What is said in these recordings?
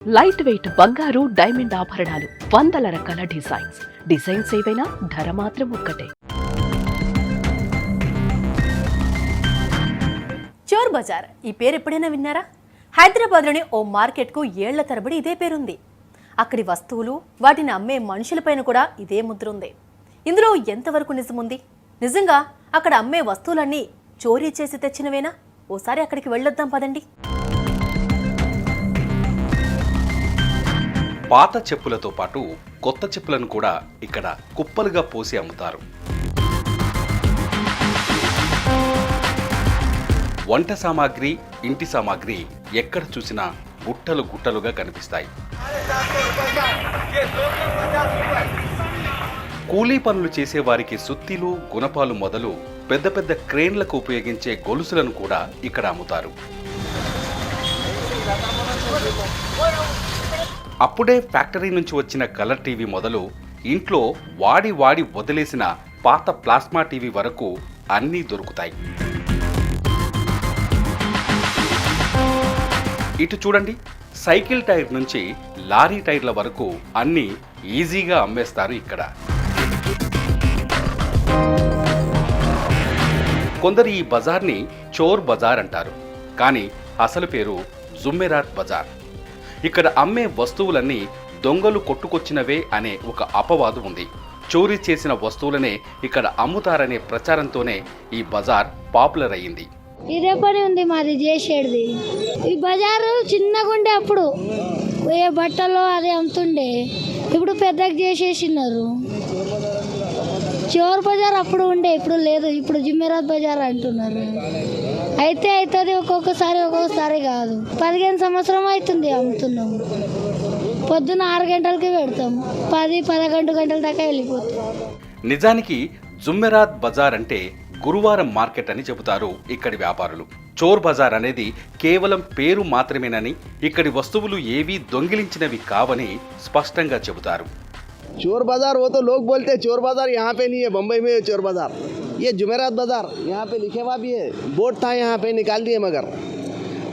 Light weight బంగారు diamond ఆభరణాలు, వందల రకాల డిజైన్స్ ఏవైనా ధర మాత్రం ఒక్కటే. చోర్ బజార్ ఈ పేరు ఎప్పుడైనా విన్నారా? హైదరాబాద్లోని ఓ మార్కెట్కు ఏళ్ల తరబడి ఇదే పేరుంది. అక్కడి వస్తువులు, వాటిని అమ్మే మనుషులపైన కూడా ఇదే ముద్ర ఉంది. ఇందులో ఎంతవరకు నిజముంది? నిజంగా అక్కడ అమ్మే వస్తువులన్నీ చోరీ చేసి తెచ్చినవేనా? ఓసారి అక్కడికి వెళ్ళొద్దాం పదండి. పాత చెప్పులతో పాటు కొత్త చెప్పులను కూడా ఇక్కడ కుప్పలుగా పోసి అమ్ముతారు. వంట సామాగ్రి, ఇంటి సామాగ్రి ఎక్కడ చూసినా గుట్టలు గుట్టలుగా కనిపిస్తాయి. కూలీ పనులు చేసేవారికి సుత్తిలు, గుణపాలు మొదలు పెద్ద పెద్ద క్రేన్లకు ఉపయోగించే గొలుసులను కూడా ఇక్కడ అమ్ముతారు. అప్పుడే ఫ్యాక్టరీ నుంచి వచ్చిన కలర్ టీవీ మొదలు ఇంట్లో వాడి వదిలేసిన పాత ప్లాస్మా టీవీ వరకు అన్నీ దొరుకుతాయి. ఇటు చూడండి, సైకిల్ టైర్ నుంచి లారీ టైర్ల వరకు అన్నీ ఈజీగా అమ్మేస్తారు ఇక్కడ. కొందరు ఈ బజార్ని చోర్ బజార్ అంటారు, కానీ అసలు పేరు జుమ్మెరాత్ బజార్. ఇక్కడ అమ్మే వస్తువులన్నీ దొంగలు కొట్టుకొచ్చినవే అనే ఒక అపవాదు ఉంది. చోరీ చేసిన వస్తువులనే ఇక్కడ అమ్ముతారనే ప్రచారంతోనే ఈ బజార్ పాపులర్ అయ్యింది. ఇదే పని ఉంది మాది చేసేది. ఈ బజారు చిన్నగా ఉండే అప్పుడు ఏ బట్టలు అది అమ్ముతుండే, ఇప్పుడు పెద్దగా చేసేసినారు. చోర్ బజార్ అప్పుడు ఉండే, ఇప్పుడు లేదు. ఇప్పుడు జుమ్మెరాత్ బజార్ అంటున్నారు. అయితే అవుతుంది, ఒక్కొక్కసారి కాదు. 15 సంవత్సరం అవుతుంది అమ్ముతున్నాము. పొద్దున్న 6 గంటలకి పెడతాం, 10-11 గంటల దాకా వెళ్ళిపోతాం. నిజానికి జుమ్మెరాత్ బజార్ అంటే గురువారం మార్కెట్ అని చెబుతారు ఇక్కడి వ్యాపారులు. చోర్ బజార్ అనేది కేవలం పేరు మాత్రమేనని, ఇక్కడి వస్తువులు ఏవీ దొంగిలించినవి కావని స్పష్టంగా చెబుతారు. चोर बाज़ार वो तो लोग बोलते हैं, चोर बाज़ार यहाँ पे नहीं है, बम्बई में है चोर बाज़ार। ये जुमेरात बाज़ार यहाँ पे लिखे हुआ भी है, बोर्ड था यहाँ पे, निकाल दिए मगर।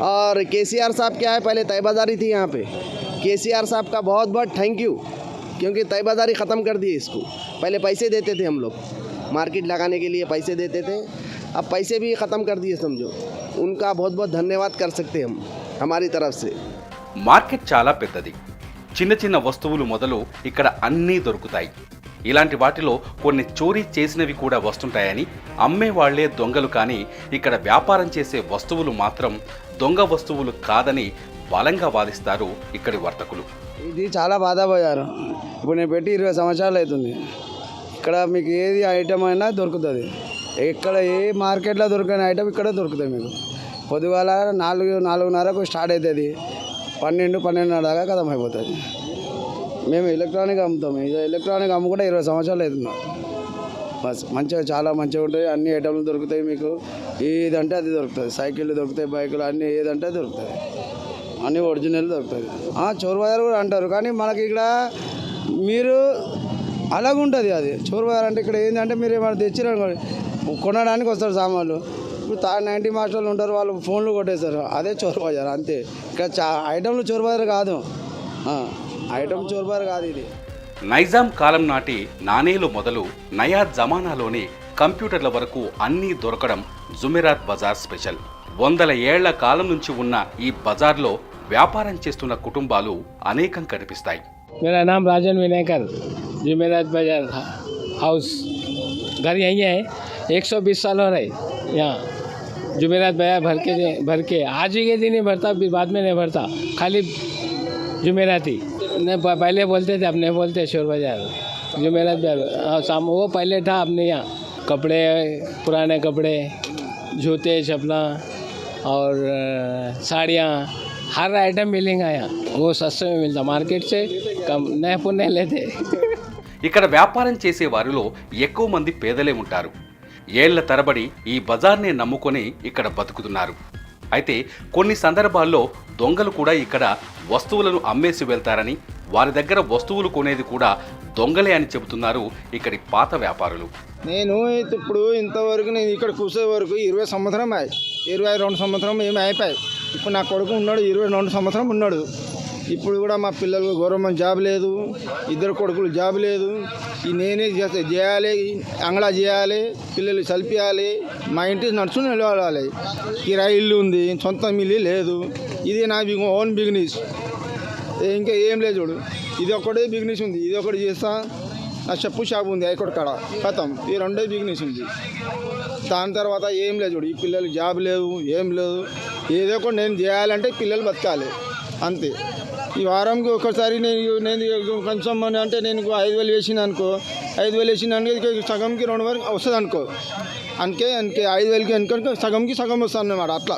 और केसीआर साहब क्या है, पहले तय बाज़ारी थी यहाँ पे। केसीआर साहब का बहुत बहुत थैंक यू, क्योंकि तय बाज़ारी ख़त्म कर दिए इसको। पहले पैसे देते थे हम लोग, मार्केट लगाने के लिए पैसे देते थे, अब पैसे भी ख़त्म कर दिए समझो। उनका बहुत बहुत धन्यवाद कर सकते हम हमारी तरफ से। మార్కెట్ చాలా పెద్దది. చిన్న చిన్న వస్తువులు మొదలు ఇక్కడ అన్నీ దొరుకుతాయి. ఇలాంటి వాటిలో కొన్ని చోరీ చేసినవి కూడా వస్తుంటాయని, అమ్మే వాళ్లే దొంగలు కానీ ఇక్కడ వ్యాపారం చేసే వస్తువులు మాత్రం దొంగ వస్తువులు కాదని బలంగా వాదిస్తారు ఇక్కడి వర్తకులు. ఇది చాలా బాధపోయారు. ఇప్పుడు నేను పెట్టి 20 సంవత్సరాలు అవుతుంది. ఇక్కడ మీకు ఏది ఐటమ్ అయినా దొరుకుతుంది. ఎక్కడ ఏ మార్కెట్లో దొరికిన ఐటమ్ ఇక్కడ దొరుకుతుంది. మీకు పొద్దుగాల 4-4:30కు స్టార్ట్ అవుతుంది, 12-12:30 దాకా కథం అయిపోతుంది. మేము ఎలక్ట్రానిక్ అమ్ముతాము. ఇక ఎలక్ట్రానిక్ అమ్ముకుంటే 20 సంవత్సరాలు అవుతున్నాం. బస్ మంచిగా చాలా మంచిగా ఉంటాయి, అన్ని ఐటమ్లు దొరుకుతాయి. మీకు ఏదంటే అది దొరుకుతుంది. సైకిళ్ళు దొరుకుతాయి, బైకులు అన్నీ ఏదంటే దొరుకుతాయి, అన్నీ ఒరిజినల్ దొరుకుతుంది. చోర్ బజార్ కూడా అంటారు, కానీ మనకి ఇక్కడ మీరు అలాగుంటుంది. అది చోర్ బజార్ అంటే ఇక్కడ ఏంటంటే మీరు ఏమైనా తెచ్చిరనుకోండి, కొనడానికి వస్తారు సామాన్లు. ఇప్పుడు 90 మాస్టర్లు ఉంటారు, వాళ్ళు ఫోన్లు కొట్టేస్తారు. అదే చోర్ బజార్ అంతే. ఇక్కడ ఐటమ్లు చోర్ బజార్ కాదు, ఐటమ్ చోర్ బజార్ కాదు ఇది. నైజాం కాలం నాటి నాణేలు మొదలు నయా జమానాలోని కంప్యూటర్ల వరకు అన్నీ దొరకడం జుమెరాత్ బజార్ స్పెషల్. 100 ఏళ్ల కాలం నుంచి ఉన్న ఈ బజార్లో వ్యాపారం చేస్తున్న కుటుంబాలు అనేకం కనిపిస్తాయి. मेरा नाम राजन विनयकर, जुमेरात बाजार हाउस, घर यहीं है. 120 साल हो रहे यहाँ. जुमेरात बाजार भर के आज ही के दिन ही भरता, फिर बाद में नहीं भरता, खाली जुमेरात ही. नहीं पहले बोलते थे, अब नहीं बोलते चोर बाजार, जुमेरात बाजार. वो पहले था. अपने यहाँ कपड़े, पुराने कपड़े, जूते, चप्पला और साड़ियाँ, हर आइटम मिलेगा यहाँ. वो सस्ते में मिलता, मार्केट से कम नहीं पुण्य लेते. ఇక్కడ వ్యాపారం చేసే వారిలో ఎక్కువ మంది పేదలే ఉంటారు. ఏళ్ల తరబడి ఈ బజార్నే నమ్ముకొని ఇక్కడ బతుకుతున్నారు. అయితే కొన్ని సందర్భాల్లో దొంగలు కూడా ఇక్కడ వస్తువులను అమ్మేసి వెళ్తారని, వారి దగ్గర వస్తువులు కొనేది కూడా దొంగలే అని చెబుతున్నారు ఇక్కడి పాత వ్యాపారులు. నేను ఇప్పుడు ఇంతవరకు నేను ఇక్కడ కూర్చే వరకు 20 సంవత్సరం 22 సంవత్సరం ఏమి అయిపోయాయి. ఇప్పుడు నా కొడుకు ఉన్నాడు 22 సంవత్సరం ఉన్నాడు. ఇప్పుడు కూడా మా పిల్లలు గవర్నమెంట్ జాబ్ లేదు, 2 కొడుకులు జాబ్ లేదు. ఈ నేనే చేయాలి, అంగళా చేయాలి, పిల్లలు చల్పియాలి, మా ఇంటి నడుచుని నిలబడాలి. కిరాయి ఇల్లు ఉంది, సొంత ఇల్లు లేదు. ఇది నా ఓన్ బిజినెస్, ఇంకా ఏం లేదు చూడు. ఇది ఒకటే బిజినెస్ ఉంది, ఇది ఒకటి చేస్తా. నా చెప్పు షాప్ ఉంది హైకోర్టు కాడ, ఖతం. ఈ 2 బిజినెస్ ఉంది. దాని తర్వాత ఏం లేదు చూడు. ఈ పిల్లలు జాబ్ లేదు, ఏం లేదు. ఏదో ఒకటి నేను చేయాలంటే పిల్లలు బతకాలి అంతే. ఈ వారంకి ఒకసారి నేను కొంచెం అంటే నేను 5,000 వేసిన అనుకో, 5,000 వేసిన సగంకి 2 వరకు వస్తుంది అనుకో. అందుకే 5,000కి అనుకో సగంకి సగం వస్తుంది అన్నమాట అట్లా.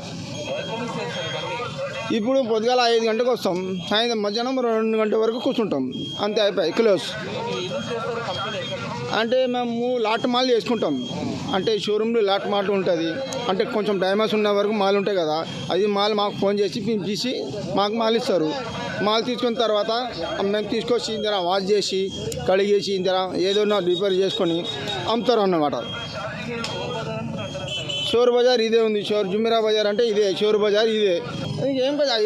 ఇప్పుడు పొద్దుగాల 5 గంటలకు వస్తాం, సాయంత్రం మధ్యాహ్నం 2 గంటల వరకు కూర్చుంటాం అంతే, అయిపోయి క్లోజ్. అంటే మేము లాట్ మాల్ చేసుకుంటాం. అంటే షోరూంలో లాట్ మాల్ ఉంటుంది, అంటే కొంచెం డ్యామేజ్ ఉన్న వరకు మాల్ ఉంటాయి కదా, అది మాల్ మాకు ఫోన్ చేసి పిలిచి మాకు మాల్ ఇస్తారు. మాల్ తీసుకున్న తర్వాత మేము తీసుకొచ్చి ఇందర వాష్ చేసి కడిగేసి ఇందర ఏదో రిపేర్ చేసుకొని అమ్ముతారు అన్నమాట. షోర్ బజార్ ఇదే ఉంది, జుమ్మిరా బజార్ అంటే ఇదే, షోర్ బజార్ ఇదే.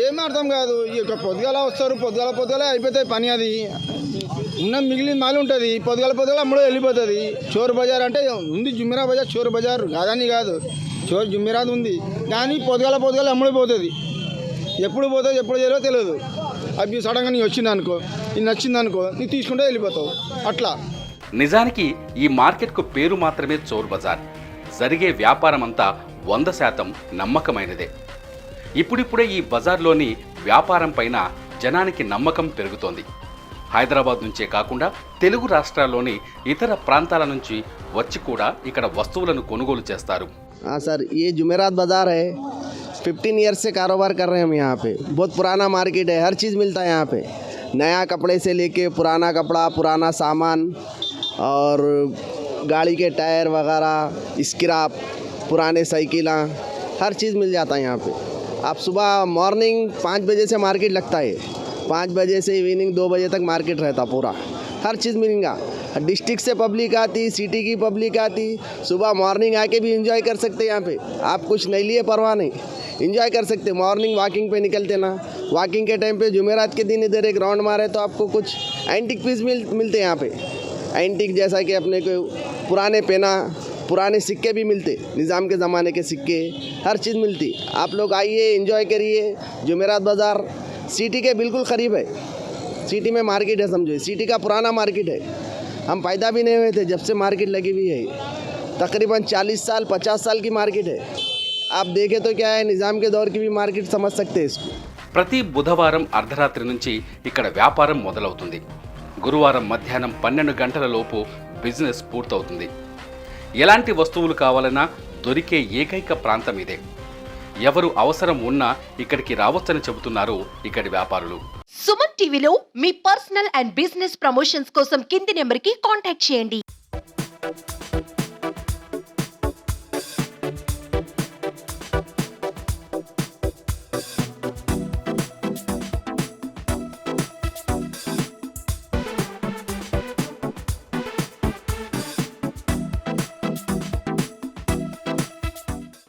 ఏం అర్థం కాదు. ఇక పొద్దుగాల వస్తారు, పొద్దుగాల అయిపోతాయి పని. అది ఉన్న మిగిలిన మాల్ ఉంటుంది, పొద్దుగాల అమ్ముడు వెళ్ళిపోతుంది. షోర్ బజార్ అంటే ఉంది, జుమ్మిరా బజార్ షోర్ బజార్ కాదని కాదు, జుమ్మిరాది ఉంది. కానీ పొద్దుగాల అమ్ముడిపోతుంది. ఎప్పుడు పోతుంది ఎప్పుడు చేయాలో తెలియదు. అవి సడన్గా నీ వచ్చిందనుకో, ఇది నచ్చిందనుకో, నీ తీసుకుంటే వెళ్ళిపోతావు అట్లా. నిజానికి ఈ మార్కెట్కు పేరు మాత్రమే చోర్ బజార్. జరిగే వ్యాపారం అంతా 100% నమ్మకమైనదే. ఇప్పుడిప్పుడే ఈ బజార్లోని వ్యాపారం పైన జనానికి నమ్మకం పెరుగుతోంది. హైదరాబాద్ నుంచే కాకుండా తెలుగు రాష్ట్రాల్లోని ఇతర ప్రాంతాల నుంచి వచ్చి కూడా ఇక్కడ వస్తువులను కొనుగోలు చేస్తారు. हाँ सर, ये जुमेरात बाज़ार है। 15 ईयर्स से कारोबार कर रहे हैं हम यहाँ पे। बहुत पुराना मार्केट है, हर चीज़ मिलता है यहाँ पे। नया कपड़े से लेके पुराना कपड़ा, पुराना सामान और गाड़ी के टायर वगैरह, स्क्रैप, पुराने साइकिलां, हर चीज़ मिल जाता है यहाँ पे। आप सुबह मॉर्निंग 5 बजे से मार्केट लगता है, 5 बजे से इवनिंग 2 बजे तक मार्केट रहता पूरा। हर चीज़ मिलेगा। डिस्ट्रिक्ट से पब्लिक आती, सिटी की पब्लिक आती, सुबह मॉर्निंग आके भी एंजॉय कर सकते हैं यहाँ पे। आप कुछ नहीं लिए परवाह नहीं, एंजॉय कर सकते। मॉर्निंग वॉकिंग पे निकलते ना, वॉकिंग के टाइम पे जुमेरात के दिन इधर एक राउंड मारे तो आपको कुछ एंटिक पीस मिलते हैं यहाँ पे। एंटिक जैसा कि अपने को पुराने पेना, पुराने सिक्के भी मिलते, निज़ाम के ज़माने के सिक्के, हर चीज़ मिलती। आप लोग आइए, एंजॉय करिए। जुमेरात बाज़ार सिटी के बिल्कुल करीब है। सिटी में मार्केट है, समझो सिटी का पुराना मार्केट है। हम पैदा भी नहीं हुए थे जब से मार्केट लगी हुई है। तकरीबन 40 साल 50 साल की मार्केट है। आप देखें तो क्या है, निज़ाम के दौर की भी मार्केट समझ सकते हैं इसको। ప్రతి బుధవారం అర్ధరాత్రి నుంచి ఇక్కడ వ్యాపారం మొదలవుతుంది. గురువారం మధ్యాహ్నం 12 గంటల లోపు బిజినెస్ పూర్తవుతుంది. ఎలాంటి వస్తువులు కావాలన్నా దొరికే ఏకైక ప్రాంతం ఇదే. ఎవరు అవసరం ఉన్నా ఇక్కడికి రావచ్చని చెబుతున్నారు ఇక్కడి వ్యాపారులు. సుమన్ టీవీలో మీ పర్సనల్ అండ్ బిజినెస్ ప్రమోషన్స్ కోసం కింది నెంబర్కి కాంటాక్ట్ చేయండి.